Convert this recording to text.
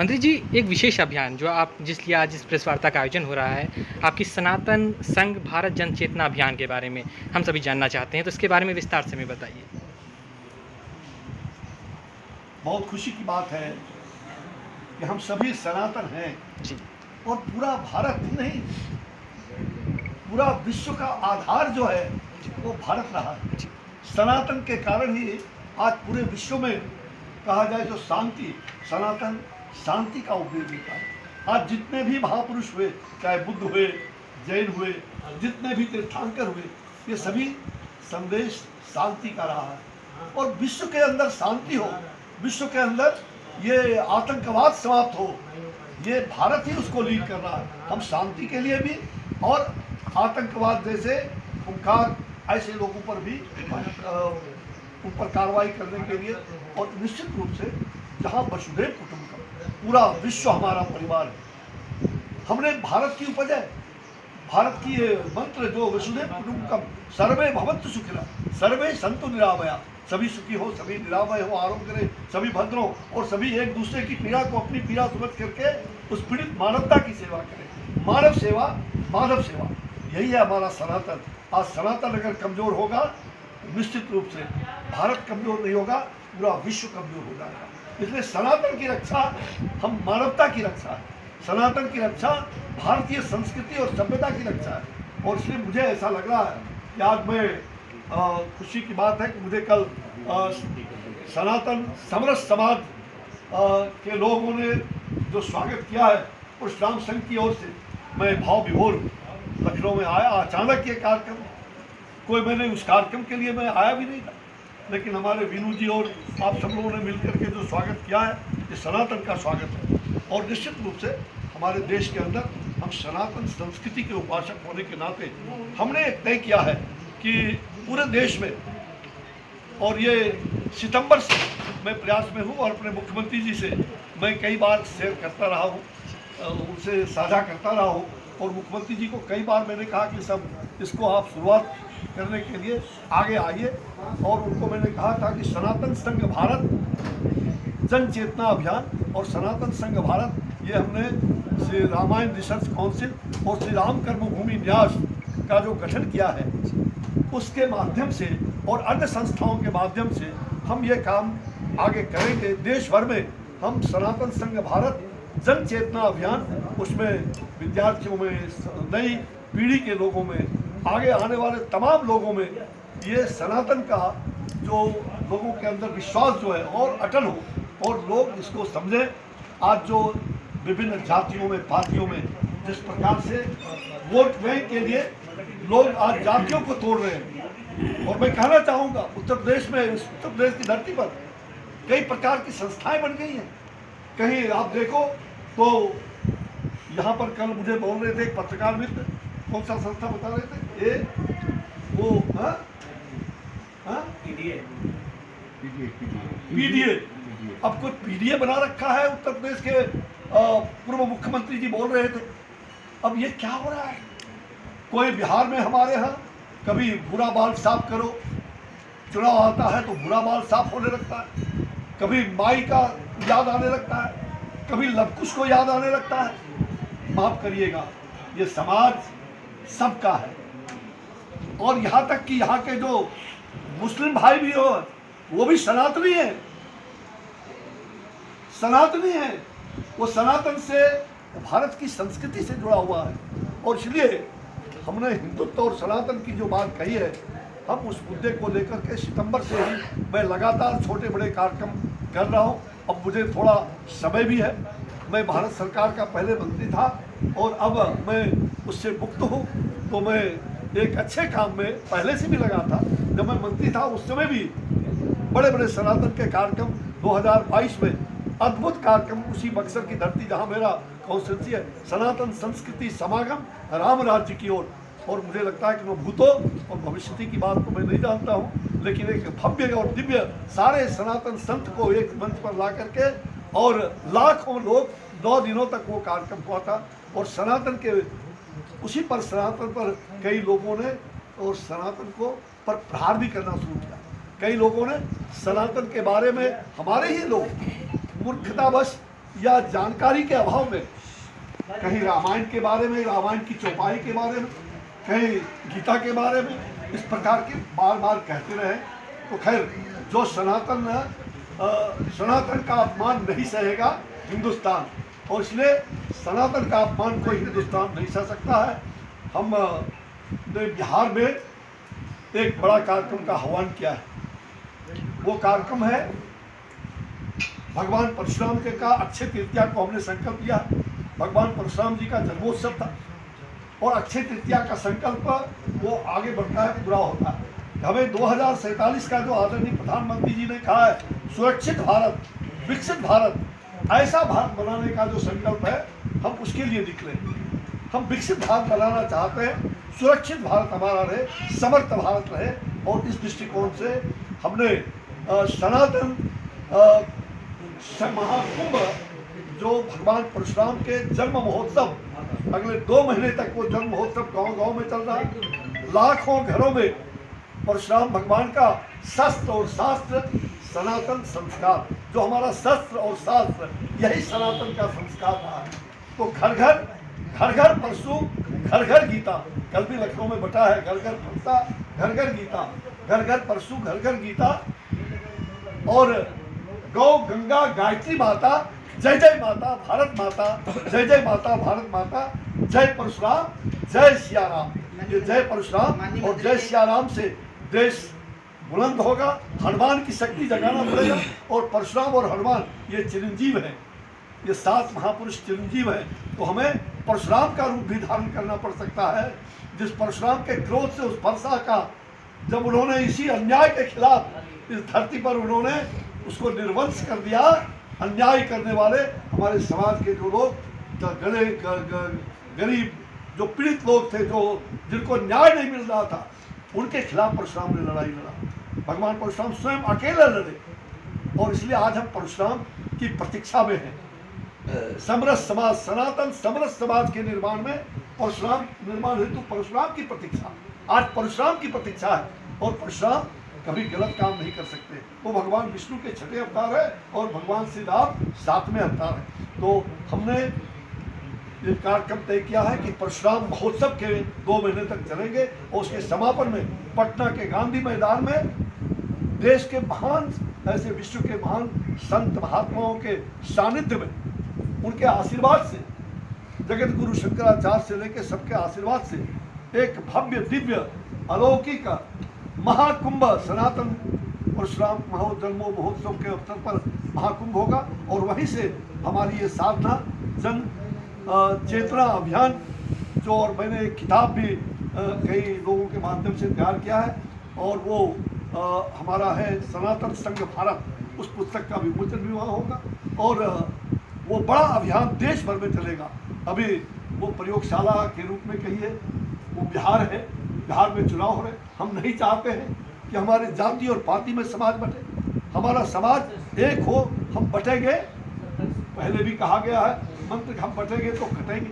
मंत्री जी, एक विशेष अभियान जो आप जिसलिए आज इस प्रेस वार्ता का आयोजन हो रहा है, आपकी सनातन संघ भारत जन चेतना अभियान के बारे में हम सभी जानना चाहते हैं, तो इसके बारे में विस्तार से हमें बताइए। बहुत खुशी की बात है कि हम सभी सनातन हैं जी। और पूरा भारत ही नहीं, पूरा विश्व का आधार जो है वो भारत रहा है। सनातन के कारण ही आज पूरे विश्व में कहा जाए तो शांति, सनातन शांति का उपयोग होता है। आज जितने भी महापुरुष हुए, चाहे बुद्ध हुए, जैन हुए, जितने भी तीर्थंकर हुए, ये सभी संदेश शांति का रहा है। और विश्व के अंदर शांति हो, विश्व के अंदर ये आतंकवाद समाप्त हो, ये भारत ही उसको लीड कर रहा है। हम शांति के लिए भी और आतंकवाद जैसे खूंखार ऐसे लोगों पर भी ऊपर कार्रवाई करने के लिए, और निश्चित रूप से जहाँ वसुधैव कुटुंबकम, पूरा विश्व हमारा परिवार है। हमने भारत की उपज है, भारत की ये मंत्र जो वसुधैव कुटुंबकम, सर्वे भवन्तु सुखिनः, सर्वे सन्तु निरामया, सभी सुखी हो, सभी निरामय हो, आरोग्य रहे, सभी भद्र हो, और सभी एक दूसरे की पीड़ा को अपनी पीड़ा समझ करके उस पीड़ित मानवता की सेवा करें। मानव सेवा, माधव सेवा, यही है हमारा सनातन। आज सनातन अगर कमजोर होगा, निश्चित रूप से भारत कमजोर नहीं होगा, पूरा विश्व कमजोर हो जाएगा। इसलिए सनातन की रक्षा हम मानवता की रक्षा है, सनातन की रक्षा भारतीय संस्कृति और सभ्यता की रक्षा है। और इसलिए मुझे ऐसा लग रहा है कि आज मैं खुशी की बात है कि मुझे कल सनातन समरस समाज के लोगों ने जो स्वागत किया है, और श्याम संघ की ओर से मैं भाव विभोर लखनऊ में आया। अचानक ये कार्यक्रम, कोई मैंने उस कार्यक्रम के लिए मैं आया भी नहीं था, लेकिन हमारे वीनू जी और आप सब लोगों ने मिलकर के जो स्वागत किया है, ये सनातन का स्वागत है। और निश्चित रूप से हमारे देश के अंदर हम सनातन संस्कृति के उपासक होने के नाते हमने एक तय किया है कि पूरे देश में, और ये सितंबर से मैं प्रयास में हूँ, और अपने मुख्यमंत्री जी से मैं कई बार शेयर करता रहा हूँ, उनसे साझा करता रहा हूँ, और मुख्यमंत्री जी को कई बार मैंने कहा कि सब इसको आप शुरुआत करने के लिए आगे आइए। और उनको मैंने कहा था कि सनातन संघ भारत जन चेतना अभियान और सनातन संघ भारत, ये हमने श्री रामायण रिसर्च काउंसिल और श्री राम कर्मभूमि न्यास का जो गठन किया है, उसके माध्यम से और अन्य संस्थाओं के माध्यम से हम ये काम आगे करेंगे। देश भर में हम सनातन संघ भारत जन चेतना अभियान, उसमें विद्यार्थियों में, नई पीढ़ी के लोगों में, आगे आने वाले तमाम लोगों में ये सनातन का जो लोगों के अंदर विश्वास जो है और अटल हो, और लोग इसको समझें। आज जो विभिन्न जातियों में, पार्टियों में जिस प्रकार से वोट बैंक के लिए लोग आज जातियों को तोड़ रहे हैं, और मैं कहना चाहूँगा उत्तर प्रदेश में, उत्तर प्रदेश की धरती पर कई प्रकार की संस्थाएं बन गई हैं। कहीं आप देखो तो यहाँ पर कल मुझे बोल रहे थे पत्रकार मित्र, कौन सा संस्था बता रहे थे, ये वो पीडीए, अब कुछ पीडीए बना रखा है उत्तर प्रदेश के पूर्व मुख्यमंत्री जी बोल रहे थे। अब ये क्या हो रहा है? कोई बिहार में हमारे यहाँ कभी बुरा बाल साफ करो, चुनाव आता है तो बुरा बाल साफ होने लगता है, कभी माई का याद आने लगता है, कभी लवकुश को याद आने लगता है। माफ करिएगा, ये समाज सबका है, और यहाँ तक कि यहाँ के जो मुस्लिम भाई भी हो, वो भी सनातनी है, सनातनी है। वो सनातन से, भारत की संस्कृति से जुड़ा हुआ है। और इसलिए हमने हिंदुत्व और सनातन की जो बात कही है, हम उस मुद्दे को लेकर के सितंबर से ही मैं लगातार छोटे बड़े कार्यक्रम कर रहा हूँ। अब मुझे थोड़ा समय भी है, मैं भारत सरकार का पहले मंत्री था, और अब मैं उससे मुक्त हूँ, तो मैं एक अच्छे काम में पहले से भी लगा था। जब मैं मंत्री था उस समय भी बड़े बड़े सनातन के कार्यक्रम, 2022 में अद्भुत कार्यक्रम, उसी बक्सर की धरती जहाँ मेरा कॉन्स्टिट्यूंसी है, सनातन संस्कृति समागम राम राज्य की ओर। और मुझे लगता है कि मैं भूतो और भविष्य की बात तो मैं नहीं जानता हूँ, लेकिन एक भव्य और दिव्य सारे सनातन संत को एक मंच पर ला करके, और लाखों लोग 9 दिनों तक वो कार्यक्रम हुआ था। और सनातन के उसी पर, सनातन पर कई लोगों ने और सनातन को पर प्रहार भी करना शुरू किया। कई लोगों ने सनातन के बारे में, हमारे ही लोग मूर्खतावश या जानकारी के अभाव में कहीं रामायण के बारे में, रामायण की चौपाई के बारे में, कहीं गीता के बारे में इस प्रकार के बार बार कहते रहे, तो खैर जो सनातन का अपमान नहीं सहेगा हिंदुस्तान, और इसलिए सनातन का अपमान कोई हिंदुस्तान नहीं सह सकता है। हमने बिहार में एक बड़ा कार्यक्रम का आह्वान किया है। वो कार्यक्रम है भगवान परशुराम के का अक्षय तृतीया को हमने संकल्प लिया। भगवान परशुराम जी का जन्मोत्सव था और अक्षय तृतीया का संकल्प वो आगे बढ़ता है, पूरा होता है। हमें 2047 का जो आदरणीय प्रधानमंत्री जी ने कहा है, सुरक्षित भारत, विकसित भारत, ऐसा भारत बनाने का जो संकल्प है, हम उसके लिए निकले। हम विकसित भारत बनाना चाहते हैं, सुरक्षित भारत हमारा रहे, समर्थ भारत रहे, और इस दृष्टिकोण से हमने सनातन महाकुंभ जो भगवान परशुराम के जन्म महोत्सव, अगले 2 महीने तक वो जन्म महोत्सव गांव-गांव में चल रहा है। लाखों घरों में परशुराम भगवान का शस्त्र और शास्त्र, सनातन संस्कार, जो हमारा शस्त्र और शास्त्र, यही सनातन का संस्कार रहा है। तो घर घर परशु, घर घर गीता, कल भी लखनऊ में बटा है, घर घर भक्ता, घर घर गीता, घर घर परशु, घर घर गीता, और गौ गंगा गायत्री माता, जय जय माता भारत माता, जय जय माता भारत माता, जय परशुराम, जय सिया राम। ये जय परशुराम और जय सिया राम से देश बुलंद होगा। हनुमान की शक्ति जगाना पड़ेगा, और परशुराम और हनुमान ये चिरंजीव हैं, ये 7 महापुरुष चिरंजीव हैं। तो हमें परशुराम का रूप भी धारण करना पड़ सकता है। जिस परशुराम के क्रोध से, उस वर्षा का, जब उन्होंने इसी अन्याय के खिलाफ इस धरती पर उन्होंने उसको निर्वंश कर दिया, अन्याय करने वाले हमारे समाज के जो लोग, गरीब जो पीड़ित लोग थे, जो जिनको न्याय नहीं मिल रहा था, उनके खिलाफ परशुराम ने लड़ाई लड़ा। भगवान परशुराम स्वयं अकेले लड़े, और इसलिए आज हम परशुराम की प्रतीक्षा में हैं। समरस समाज, सनातन समरस समाज के निर्माण में परशुराम निर्माण हेतु परशुराम की प्रतीक्षा, आज परशुराम की प्रतीक्षा है। और परशुराम कभी गलत काम नहीं कर सकते। वो भगवान विष्णु के 6ठे अवतार है, और भगवान श्री राम 7वें अवतार है। तो हमने ये कार्यक्रम तय किया है कि परशुराम महोत्सव के 2 महीने तक चलेंगे, और उसके समापन में पटना के गांधी मैदान में देश के महान, ऐसे विश्व के महान संत महात्माओं के सानिध्य में, उनके आशीर्वाद से, जगत गुरु शंकराचार्य से लेकर सबके आशीर्वाद से, एक भव्य दिव्य अलौकिक महाकुंभ, सनातन परशुराम जन्मो महोत्सव के अवसर पर महाकुंभ होगा। और वहीं से हमारी ये साधना जन चेतना अभियान, जो, और मैंने एक किताब भी कई लोगों के माध्यम से तैयार किया है, और वो हमारा है सनातन संघ भारत, उस पुस्तक का विमोचन भी वहाँ होगा, और वो बड़ा अभियान देश भर में चलेगा। अभी वो प्रयोगशाला के रूप में कहिए, वो बिहार है, बिहार में चुनाव हो रहे। हम नहीं चाहते हैं कि हमारे जाति और पाति में समाज बटे, हमारा समाज एक हो। हम बटेंगे, पहले भी कहा गया है मंत्र, हम बटेंगे तो कटेंगे।